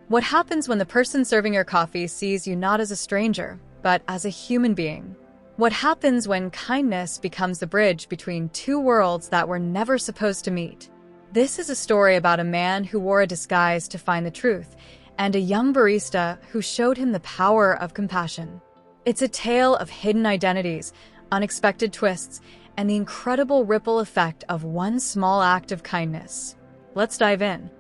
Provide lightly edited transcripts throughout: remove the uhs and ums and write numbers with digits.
What happens when the person serving your coffee sees you not as a stranger, but as a human being? What happens when kindness becomes the bridge between two worlds that were never supposed to meet? This is a story about a man who wore a disguise to find the truth, and a young barista who showed him the power of compassion. It's a tale of hidden identities, unexpected twists, and the incredible ripple effect of one small act of kindness. Let's dive in.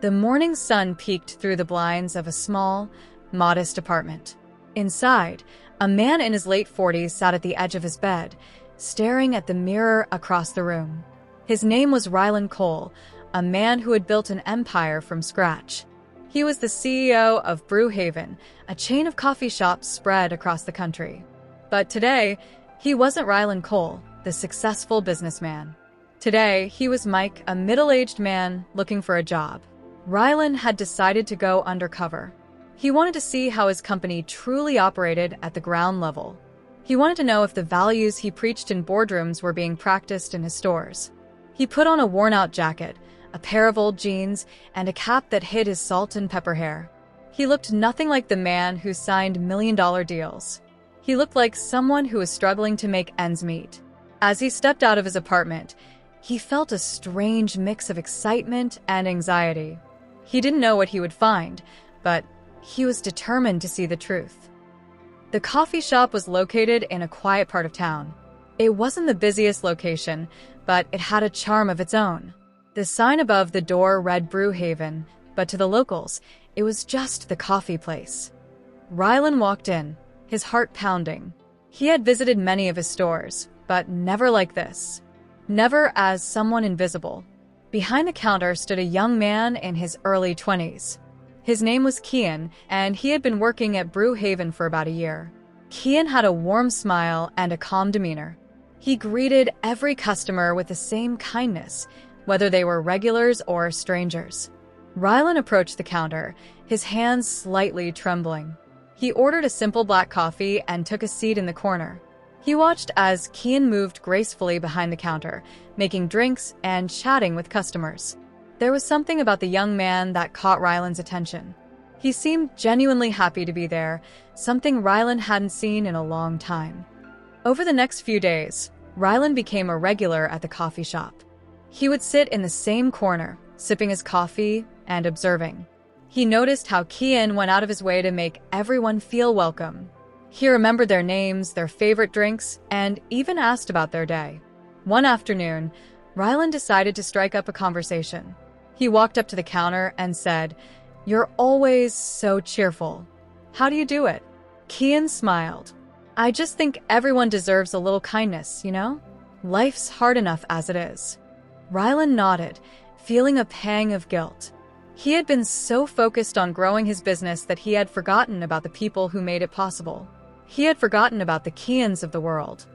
The morning sun peeked through the blinds of a small, modest apartment. Inside, a man in his late 40s sat at the edge of his bed, staring at the mirror across the room. His name was Rylan Cole, a man who had built an empire from scratch. He was the CEO of Brew Haven, a chain of coffee shops spread across the country. But today, he wasn't Rylan Cole, the successful businessman. Today, he was Mike, a middle-aged man looking for a job. Rylan had decided to go undercover. He wanted to see how his company truly operated at the ground level. He wanted to know if the values he preached in boardrooms were being practiced in his stores. He put on a worn-out jacket, a pair of old jeans, and a cap that hid his salt and pepper hair. He looked nothing like the man who signed million-dollar deals. He looked like someone who was struggling to make ends meet. As he stepped out of his apartment, he felt a strange mix of excitement and anxiety. He didn't know what he would find, but he was determined to see the truth. The coffee shop was located in a quiet part of town. It wasn't the busiest location, but it had a charm of its own. The sign above the door read Brew Haven, but to the locals, it was just the coffee place. Rylan walked in, his heart pounding. He had visited many of his stores, but never like this. Never as someone invisible. Behind the counter stood a young man in his early 20s. His name was Kian, and he had been working at Brew Haven for about a year. Kian had a warm smile and a calm demeanor. He greeted every customer with the same kindness, whether they were regulars or strangers. Rylan approached the counter, his hands slightly trembling. He ordered a simple black coffee and took a seat in the corner. He watched as Kian moved gracefully behind the counter, making drinks and chatting with customers. There was something about the young man that caught Rylan's attention. He seemed genuinely happy to be there, something Rylan hadn't seen in a long time. Over the next few days, Rylan became a regular at the coffee shop. He would sit in the same corner, sipping his coffee and observing. He noticed how Kian went out of his way to make everyone feel welcome. He remembered their names, their favorite drinks, and even asked about their day. One afternoon, Rylan decided to strike up a conversation. He walked up to the counter and said, "You're always so cheerful. How do you do it?" Kian smiled. "I just think everyone deserves a little kindness, you know? Life's hard enough as it is." Rylan nodded, feeling a pang of guilt. He had been so focused on growing his business that he had forgotten about the people who made it possible. He had forgotten about the Kians of the world.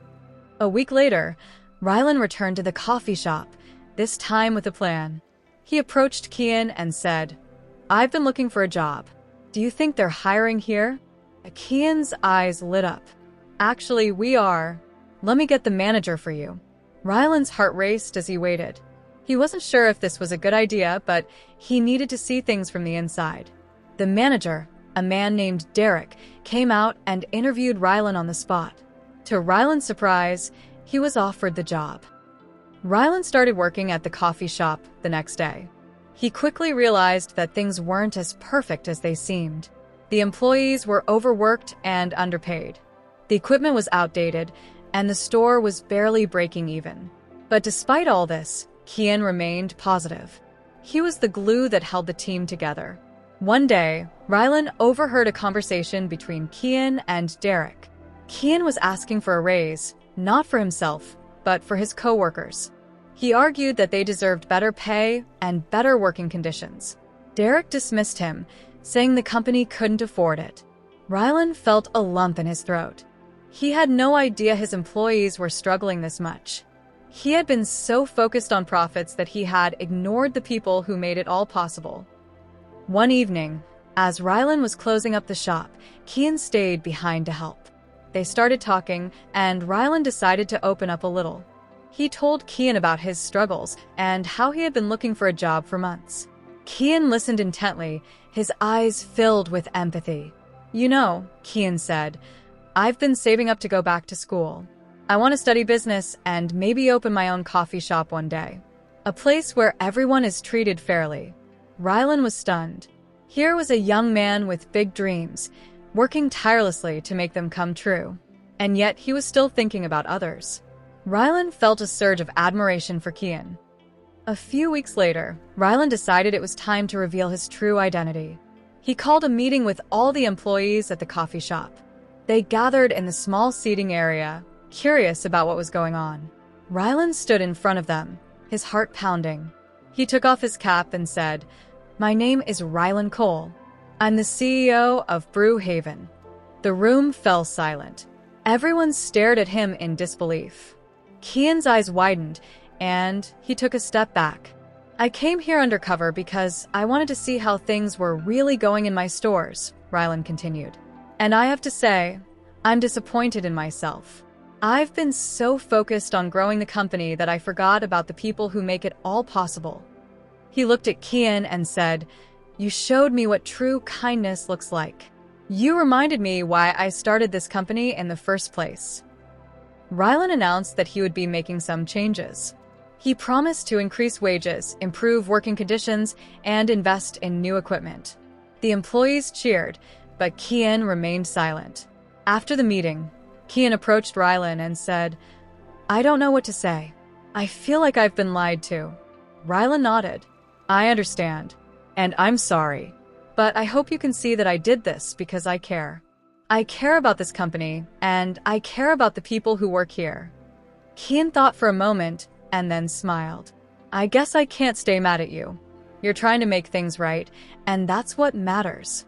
A week later, Rylan returned to the coffee shop, this time with a plan. He approached Kian and said, "I've been looking for a job. Do you think they're hiring here?" Kian's eyes lit up. "Actually, we are. Let me get the manager for you." Rylan's heart raced as he waited. He wasn't sure if this was a good idea, but he needed to see things from the inside. The manager, a man named Derek, came out and interviewed Rylan on the spot. To Rylan's surprise, he was offered the job. Rylan started working at the coffee shop the next day. He quickly realized that things weren't as perfect as they seemed. The employees were overworked and underpaid. The equipment was outdated, and the store was barely breaking even. But despite all this, Kian remained positive. He was the glue that held the team together. One day, Rylan overheard a conversation between Kian and Derek. Kian was asking for a raise, not for himself, but for his coworkers. He argued that they deserved better pay and better working conditions. Derek dismissed him, saying the company couldn't afford it. Rylan felt a lump in his throat. He had no idea his employees were struggling this much. He had been so focused on profits that he had ignored the people who made it all possible. One evening, as Rylan was closing up the shop, Kian stayed behind to help. They started talking, and Rylan decided to open up a little. He told Kian about his struggles and how he had been looking for a job for months. Kian listened intently, his eyes filled with empathy. "You know," Kian said, "I've been saving up to go back to school. I want to study business and maybe open my own coffee shop one day. A place where everyone is treated fairly." Rylan was stunned. Here was a young man with big dreams, working tirelessly to make them come true. And yet he was still thinking about others. Rylan felt a surge of admiration for Kian. A few weeks later, Rylan decided it was time to reveal his true identity. He called a meeting with all the employees at the coffee shop. They gathered in the small seating area, curious about what was going on. Rylan stood in front of them, his heart pounding. He took off his cap and said, "My name is Rylan Cole. I'm the CEO of Brew Haven." The room fell silent. Everyone stared at him in disbelief. Kian's eyes widened, and he took a step back. "I came here undercover because I wanted to see how things were really going in my stores," Rylan continued. "And I have to say, I'm disappointed in myself. I've been so focused on growing the company that I forgot about the people who make it all possible." He looked at Kian and said, "You showed me what true kindness looks like. You reminded me why I started this company in the first place." Rylan announced that he would be making some changes. He promised to increase wages, improve working conditions, and invest in new equipment. The employees cheered, but Kian remained silent. After the meeting, Kian approached Rylan and said, "I don't know what to say. I feel like I've been lied to." Rylan nodded. "I understand, and I'm sorry. But I hope you can see that I did this because I care. I care about this company, and I care about the people who work here." Kian thought for a moment and then smiled. "I guess I can't stay mad at you. You're trying to make things right, and that's what matters."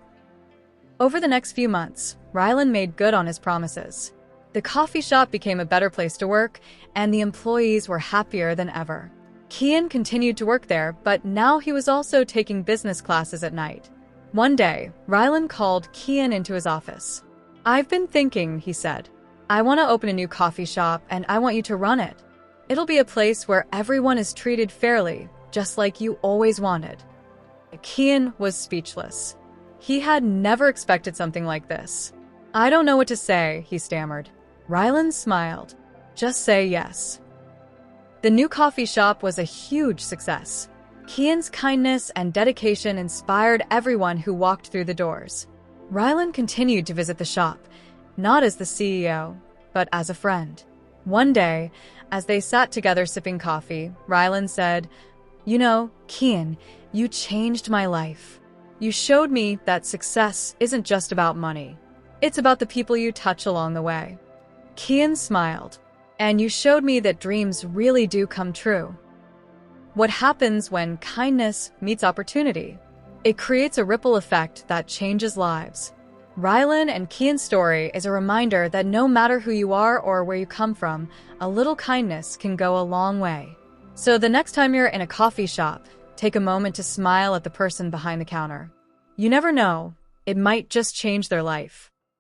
Over the next few months, Rylan made good on his promises. The coffee shop became a better place to work, and the employees were happier than ever. Kian continued to work there, but now he was also taking business classes at night. One day, Rylan called Kian into his office. "I've been thinking," he said. "I want to open a new coffee shop, and I want you to run it. It'll be a place where everyone is treated fairly, just like you always wanted." Kian was speechless. He had never expected something like this. "I don't know what to say," he stammered. Rylan smiled. "Just say yes." The new coffee shop was a huge success. Kian's kindness and dedication inspired everyone who walked through the doors. Rylan continued to visit the shop, not as the CEO, but as a friend. One day, as they sat together sipping coffee, Rylan said, "You know, Kian, you changed my life. You showed me that success isn't just about money. It's about the people you touch along the way." Kian smiled. "And you showed me that dreams really do come true." What happens when kindness meets opportunity? It creates a ripple effect that changes lives. Rylan and Kian's story is a reminder that no matter who you are or where you come from, a little kindness can go a long way. So the next time you're in a coffee shop, take a moment to smile at the person behind the counter. You never know, it might just change their life.